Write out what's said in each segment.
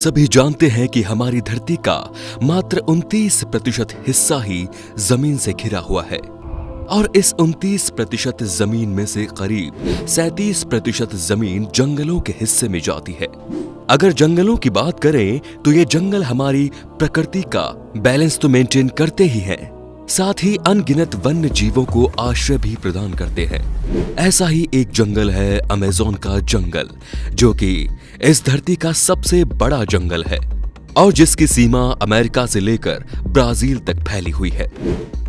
सभी जानते हैं कि हमारी धरती का मात्र 29% हिस्सा ही जमीन से घिरा हुआ है और इस 29% जमीन में से करीब 37% जमीन जंगलों के हिस्से में जाती है। अगर जंगलों की बात करें तो ये जंगल हमारी प्रकृति का बैलेंस तो मेंटेन करते ही हैं, साथ ही अनगिनत वन्य जीवों को आश्रय भी प्रदान करते हैं। ऐसा ही एक जंगल है अमेज़न का जंगल, जो कि इस धरती का सबसे बड़ा जंगल है और जिसकी सीमा अमेरिका से लेकर ब्राजील तक फैली हुई है।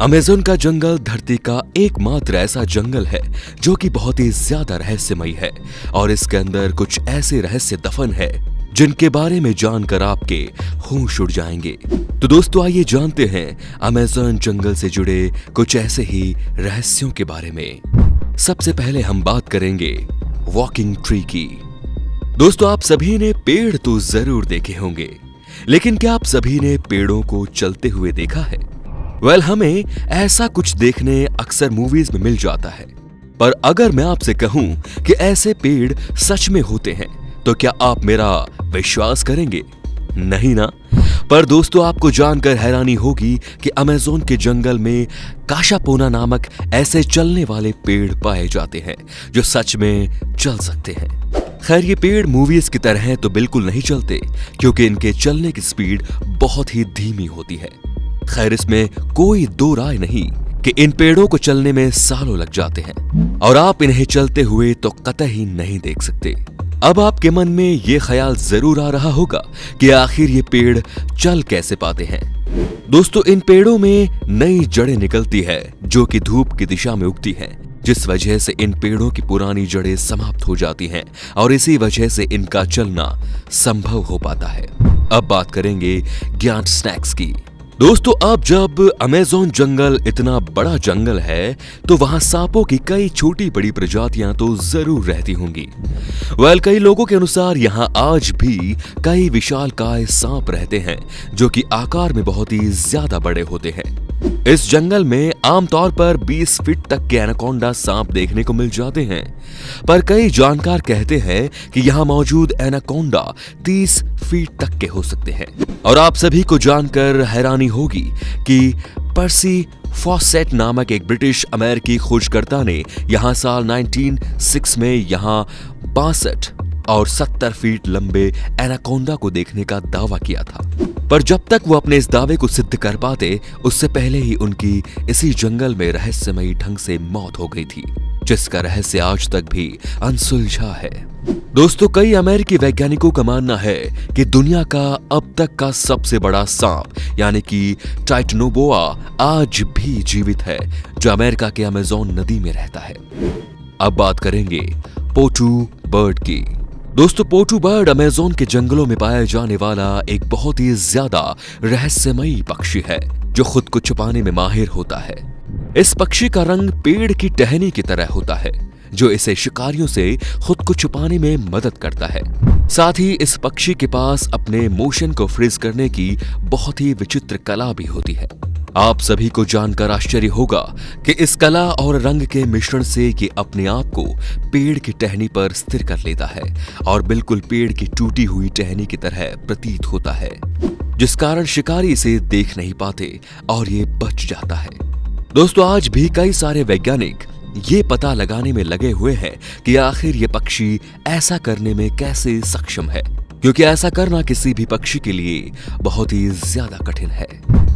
अमेज़न का जंगल धरती का एकमात्र ऐसा जंगल है जो कि बहुत ही ज्यादा रहस्यमयी है और इसके अंदर कुछ ऐसे रहस्य दफन है जिनके बारे में जानकर आपके होश उड़ जाएंगे। तो दोस्तों आइए जानते हैं अमेज़न जंगल से जुड़े कुछ ऐसे ही रहस्यों के बारे में। सबसे पहले हम बात करेंगे वॉकिंग ट्री की। दोस्तों आप सभी ने पेड़ तो जरूर देखे होंगे, लेकिन क्या आप सभी ने पेड़ों को चलते हुए देखा है? हमें ऐसा कुछ देखने अक्सर मूवीज में मिल जाता है, पर अगर मैं आपसे कहूं कि ऐसे पेड़ सच में होते हैं तो क्या आप मेरा विश्वास करेंगे? नहीं ना। पर दोस्तों आपको जानकर हैरानी होगी कि अमेज़न के जंगल में काशापोना नामक ऐसे चलने वाले पेड़ पाए जाते हैं जो सच में चल सकते हैं। खैर ये पेड़ मूवीज की तरह तो बिल्कुल नहीं चलते, क्योंकि इनके चलने की स्पीड बहुत ही धीमी होती है। खैर इसमें कोई दो राय नहीं कि इन पेड़ों को चलने में सालों लग जाते हैं और आप इन्हें चलते हुए तो कतई नहीं देख सकते। अब आपके मन में ये ख्याल जरूर आ रहा होगा कि आखिर ये पेड़ चल कैसे पाते हैं। दोस्तों इन पेड़ों में नई जड़ें निकलती है जो कि धूप की दिशा में उगती हैं, जिस वजह से इन पेड़ों की पुरानी जड़ें समाप्त हो जाती हैं और इसी वजह से इनका चलना संभव हो पाता है। अब बात करेंगे ज्ञान स्नैक्स की। दोस्तों अब जब अमेज़न जंगल इतना बड़ा जंगल है तो वहां सांपों की कई छोटी बड़ी प्रजातियां तो जरूर रहती होंगी। कई लोगों के अनुसार यहां आज भी कई विशालकाय सांप रहते हैं जो कि आकार में बहुत ही ज्यादा बड़े होते हैं। इस जंगल में आमतौर पर 20 फीट तक के एनाकोंडा सांप देखने को मिल जाते हैं, पर कई जानकार कहते हैं कि यहाँ मौजूद एनाकोंडा 30 फीट तक के हो सकते हैं। और आप सभी को जानकर हैरानी होगी कि पर्सी फॉसेट नामक एक ब्रिटिश अमेरिकी खोजकर्ता ने यहाँ साल 1906 में यहाँ 62 और 70 फीट लंबे एनाकोंडा को देखने का दावा किया था, पर जब तक वो अपने इस दावे को सिद्ध कर पाते उससे पहले ही उनकी इसी जंगल में रहस्यमयी ढंग से मौत हो गई थी, जिसका रहस्य आज तक भी अनसुलझा है। दोस्तों कई अमेरिकी वैज्ञानिकों का मानना है कि दुनिया का अब तक का सबसे बड़ा सांप यानी कि टाइटनोबोआ आज भी जीवित है, जो अमेरिका के अमेज़न नदी में रहता है। अब बात करेंगे पोटू बर्ड की। दोस्तों पोटू बर्ड अमेज़न के जंगलों में पाया जाने वाला एक बहुत ही ज्यादा रहस्यमयी पक्षी है जो खुद को छुपाने में माहिर होता है। इस पक्षी का रंग पेड़ की टहनी की तरह होता है, जो इसे शिकारियों से खुद को छुपाने में मदद करता है। साथ ही इस पक्षी के पास अपने मोशन को फ्रीज करने की बहुत ही विचित्र कला भी होती है। आप सभी को जानकर आश्चर्य होगा कि इस कला और रंग के मिश्रण से ये अपने आप को पेड़ की टहनी पर स्थिर कर लेता है और बिल्कुल पेड़ की टूटी हुई टहनी की तरह प्रतीत होता है, जिस कारण शिकारी इसे देख नहीं पाते और ये बच जाता है। दोस्तों आज भी कई सारे वैज्ञानिक ये पता लगाने में लगे हुए हैं कि आखिर ये पक्षी ऐसा करने में कैसे सक्षम है, क्योंकि ऐसा करना किसी भी पक्षी के लिए बहुत ही ज्यादा कठिन है।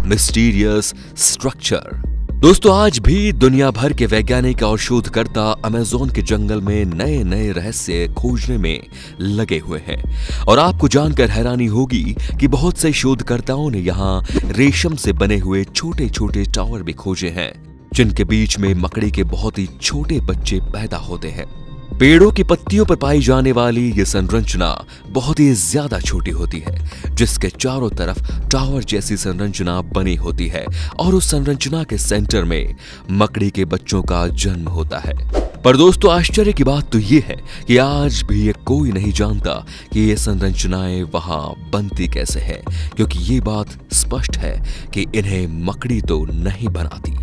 Mysterious structure. दोस्तों आज भी दुनिया भर के वैज्ञानिक और शोधकर्ता अमेज़न के जंगल में नए नए रहस्य खोजने में लगे हुए हैं और आपको जानकर हैरानी होगी कि बहुत से शोधकर्ताओं ने यहाँ रेशम से बने हुए छोटे छोटे टावर भी खोजे हैं, जिनके बीच में मकड़ी के बहुत ही छोटे बच्चे पैदा होते हैं। पेड़ों की पत्तियों पर पाई जाने वाली ये संरचना बहुत ही ज्यादा छोटी होती है, जिसके चारों तरफ टावर जैसी संरचना बनी होती है और उस संरचना के सेंटर में मकड़ी के बच्चों का जन्म होता है। पर दोस्तों आश्चर्य की बात तो ये है कि आज भी ये कोई नहीं जानता कि ये संरचनाएं वहां बनती कैसे हैं, क्योंकि ये बात स्पष्ट है कि इन्हें मकड़ी तो नहीं बनाती।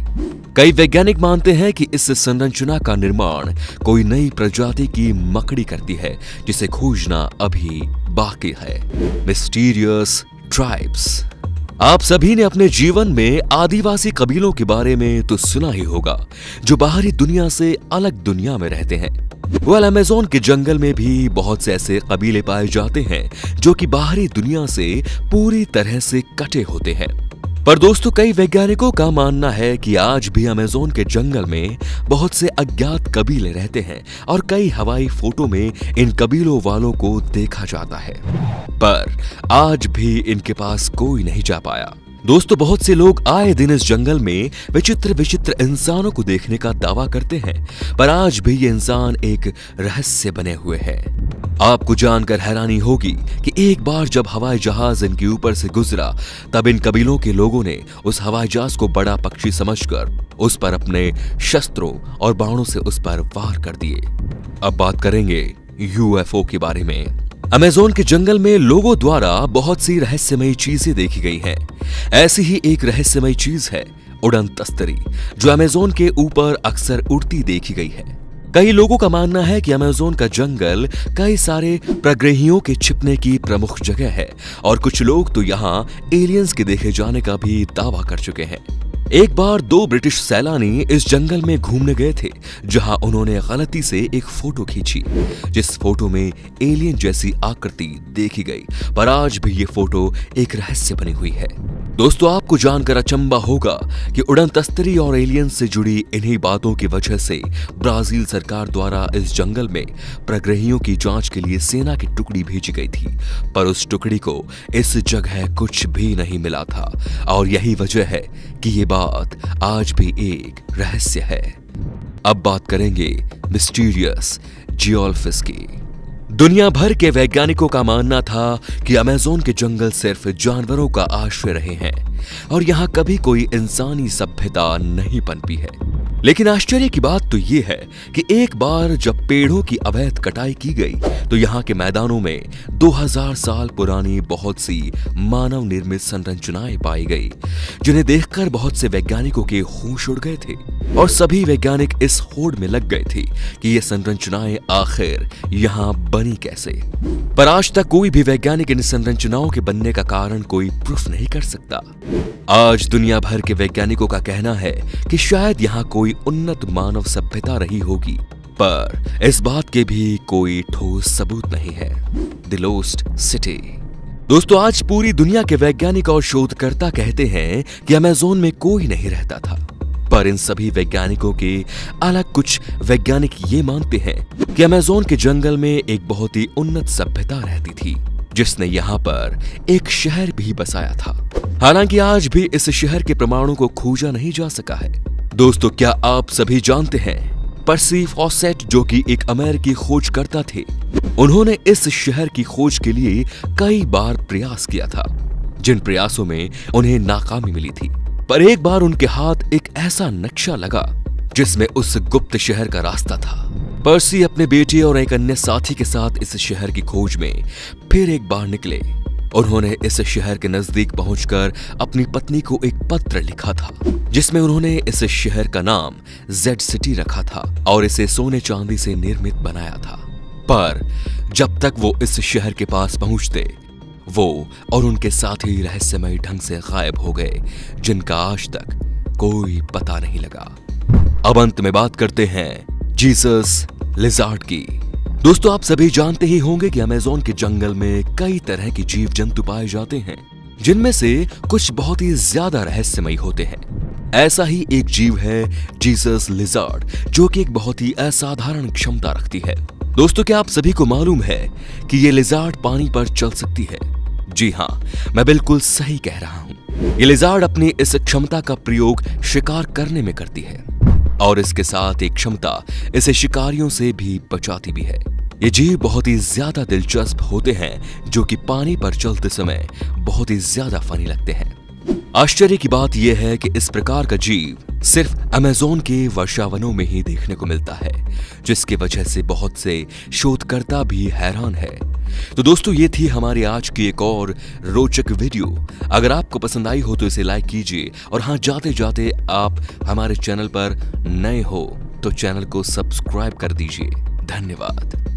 कई वैज्ञानिक मानते हैं कि इस संरचना का निर्माण कोई नई प्रजाति की मकड़ी करती है, जिसे खोजना अभी बाकी है मिस्टीरियस ट्राइब्स। आप सभी ने अपने जीवन में आदिवासी कबीलों के बारे में तो सुना ही होगा, जो बाहरी दुनिया से अलग दुनिया में रहते हैं। अमेज़न के जंगल में भी बहुत से ऐसे कबीले पाए जाते हैं जो कि बाहरी दुनिया से पूरी तरह से कटे होते हैं। पर दोस्तों, कई वैज्ञानिकों का मानना है कि आज भी अमेज़न के जंगल में बहुत से अज्ञात कबीले रहते हैं और कई हवाई फोटो में इन कबीलों वालों को देखा जाता है, पर आज भी इनके पास कोई नहीं जा पाया। दोस्तों, बहुत से लोग आए दिन इस जंगल में विचित्र विचित्र इंसानों को देखने का दावा करते हैं, पर आज भी ये इंसान एक रहस्य बने हुए हैं। आपको जानकर हैरानी होगी कि एक बार जब हवाई जहाज इनके ऊपर से गुजरा, तब इन कबीलों के लोगों ने उस हवाई जहाज को बड़ा पक्षी समझकर उस पर अपने शस्त्रों और बाणों से उस पर वार कर दिए। अब बात करेंगे यूएफओ के बारे में। अमेज़न के जंगल में लोगों द्वारा बहुत सी रहस्यमयी चीजें देखी गई हैं। ऐसी ही एक रहस्यमयी चीज है उड़न तस्तरी, जो अमेज़न के ऊपर अक्सर उड़ती देखी गई है। कई लोगों का मानना है कि अमेज़न का जंगल कई सारे प्रग्रहियों के छिपने की प्रमुख जगह है और कुछ लोग तो यहाँ एलियंस के देखे जाने का भी दावा कर चुके हैं। एक बार 2 ब्रिटिश सैलानी इस जंगल में घूमने गए थे, जहां उन्होंने गलती से एक फोटो खींची, जिस फोटो में एलियन जैसी आकृति देखी गई, पर आज भी ये फोटो एक रहस्य बनी हुई है। दोस्तों, आपको जानकर अचंभा होगा कि उड़न तस्तरी और एलियन से जुड़ी इन्हीं बातों की वजह से ब्राजील सरकार द्वारा इस जंगल में प्रग्रहियों की जांच के लिए सेना की टुकड़ी भेजी गई थी, पर उस टुकड़ी को इस जगह कुछ भी नहीं मिला था और यही वजह है कि ये बात आज भी एक रहस्य है। अब बात करेंगे मिस्टीरियस जियोलफिश की। दुनिया भर के वैज्ञानिकों का मानना था कि अमेज़न के जंगल सिर्फ जानवरों का आश्रय रहे हैं और यहाँ कभी कोई इंसानी सभ्यता नहीं पनपी है। लेकिन आश्चर्य की बात तो ये है कि एक बार जब पेड़ों की अवैध कटाई की गई, तो यहाँ के मैदानों में 2000 साल पुरानी बहुत सी मानव निर्मित संरचनाएं पाई गई, जिन्हें देखकर बहुत से वैज्ञानिकों के होश उड़ गए थे और सभी वैज्ञानिक इस होड़ में लग गए थे कि ये संरचनाएं आखिर यहाँ बनी कैसे। पर आज तक कोई भी वैज्ञानिक इन संरचनाओं के बनने का कारण कोई प्रूफ नहीं कर सकता। आज दुनिया भर के वैज्ञानिकों का कहना है कि शायद यहाँ कोई उन्नत मानव सभ्यता रही होगी, पर इस बात के भी कोई ठोस सबूत नहीं है। The lost city. दोस्तों, आज पूरी दुनिया के वैज्ञानिक और शोधकर्ता कहते हैं कि अमेज़न में कोई नहीं रहता था, पर इन सभी वैज्ञानिकों के अलग कुछ वैज्ञानिक ये मानते हैं कि अमेज़न के जंगल में एक बहुत ही उन्नत सभ्यता रहती थी, जिसने यहाँ पर एक शहर भी बसाया था। हालांकि आज भी इस शहर के प्रमाणों को खोजा नहीं जा सका है। दोस्तों, क्या आप सभी जानते हैं पर्सी फॉसेट, जो कि एक अमेरिकी खोजकर्ता थे, उन्होंने इस शहर की खोज के लिए कई बार प्रयास किया था, जिन प्रयासों में उन्हें नाकामी मिली थी। पर एक बार उनके हाथ एक ऐसा नक्शा लगा जिसमें उस गुप्त शहर का रास्ता था। पर्सी अपने बेटे और एक अन्य साथी के साथ इस शहर की खोज में फिर एक बार निकले। उन्होंने इस शहर के नजदीक पहुंचकर अपनी पत्नी को एक पत्र लिखा था, जिसमें उन्होंने इस शहर का नाम जेड सिटी रखा था और इसे सोने चांदी से निर्मित बनाया था। पर जब तक वो इस शहर के पास पहुंचते, वो और उनके साथी रहस्यमयी ढंग से गायब हो गए, जिनका आज तक कोई पता नहीं लगा। अब अंत में बात करते हैं जीसस लिजार्ड की। दोस्तों, आप सभी जानते ही होंगे कि अमेज़न के जंगल में कई तरह के जीव जंतु पाए जाते हैं, जिनमें से कुछ बहुत ही ज्यादा रहस्यमयी होते हैं। ऐसा ही एक जीव है जीसस लिजार्ड, जो कि एक बहुत ही असाधारण क्षमता रखती है। दोस्तों, क्या आप सभी को मालूम है कि ये लिजार्ड पानी पर चल सकती है? जी हाँ, मैं बिल्कुल सही कह रहा हूँ। ये लिजार्ड अपनी इस क्षमता का प्रयोग शिकार करने में करती है और इसके साथ एक क्षमता इसे शिकारियों से भी बचाती भी है। ये जीव बहुत ही ज्यादा दिलचस्प होते हैं, जो कि पानी पर चलते समय बहुत ही ज्यादा फनी लगते हैं। आश्चर्य की बात यह है कि इस प्रकार का जीव सिर्फ अमेज़न के वर्षावनों में ही देखने को मिलता है, जिसकी वजह से बहुत से शोधकर्ता भी हैरान है। तो दोस्तों, ये थी हमारी आज की एक और रोचक वीडियो। अगर आपको पसंद आई हो तो इसे लाइक कीजिए और हाँ, जाते जाते आप हमारे चैनल पर नए हो तो चैनल को सब्सक्राइब कर दीजिए। धन्यवाद।